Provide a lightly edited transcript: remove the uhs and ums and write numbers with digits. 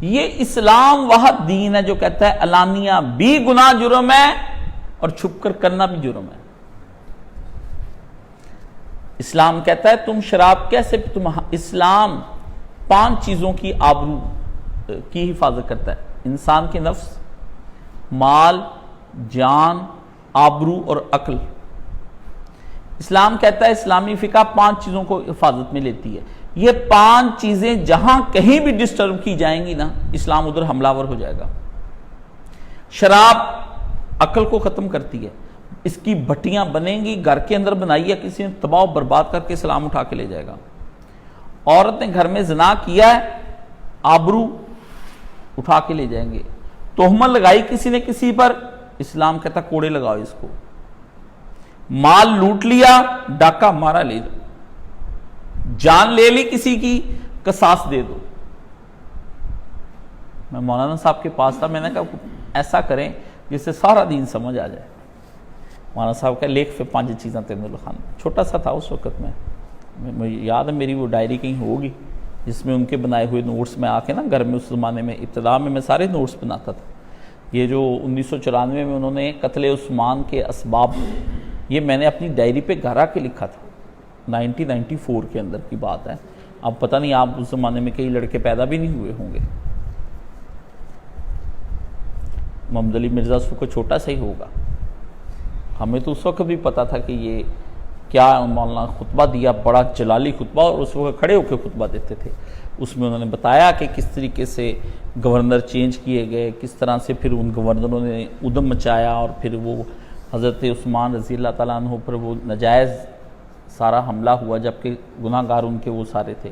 یہ اسلام وہ دین ہے جو کہتا ہے علانیہ بھی گناہ جرم ہے اور چھپ کر کرنا بھی جرم ہے۔ اسلام کہتا ہے تم شراب کیسے، اسلام 5 چیزوں کی آبرو کی حفاظت کرتا ہے، انسان کے نفس، مال، جان، آبرو اور عقل۔ اسلام کہتا ہے اسلامی فقہ 5 چیزوں کو حفاظت میں لیتی ہے، یہ 5 چیزیں جہاں کہیں بھی ڈسٹرب کی جائیں گی نا، اسلام ادھر حملہ ور ہو جائے گا۔ شراب عقل کو ختم کرتی ہے، اس کی بھٹیاں بنیں گی، گھر کے اندر بنائی ہے کسی نے، تباہ و برباد کر کے اسلام اٹھا کے لے جائے گا۔ عورت نے گھر میں زنا کیا ہے، آبرو اٹھا کے لے جائیں گے۔ تہمت لگائی کسی نے کسی پر، اسلام کہتا کوڑے لگاؤ اس کو۔ مال لوٹ لیا، ڈاکہ مارا لے جاؤ۔ جان لے لی کسی کی، قصاص دے دو۔ میں مولانا صاحب کے پاس تھا، میں نے کہا ایسا کریں جس سے سارا دین سمجھ آ جائے۔ مولانا صاحب کا لیکھ پہ 5 چیزاں تین الخان، چھوٹا سا تھا اس وقت میں، مجھے یاد ہے میری وہ ڈائری کہیں ہوگی جس میں ان کے بنائے ہوئے نوٹس میں آ کے نا گھر میں، اس زمانے میں ابتدا میں سارے نوٹس بناتا تھا۔ یہ جو 1994 میں انہوں نے قتل عثمان کے اسباب، یہ میں نے اپنی ڈائری پہ گھر آ کے لکھا تھا، 1994 کے اندر کی بات ہے۔ اب پتہ نہیں آپ اس زمانے میں کئی لڑکے پیدا بھی نہیں ہوئے ہوں گے، محمد علی مرزا اس وقت چھوٹا سا ہی ہوگا۔ ہمیں تو اس وقت بھی پتا تھا کہ یہ کیا مولانا خطبہ دیا، بڑا جلالی خطبہ، اور اس وقت کھڑے ہو کے خطبہ دیتے تھے۔ اس میں انہوں نے بتایا کہ کس طریقے سے گورنر چینج کیے گئے، کس طرح سے پھر ان گورنروں نے ادھم مچایا، اور پھر وہ حضرت عثمان رضی اللہ تعالیٰ عنہ پر وہ ناجائز سارا حملہ ہوا، جبکہ گناہ گار ان کے وہ سارے تھے۔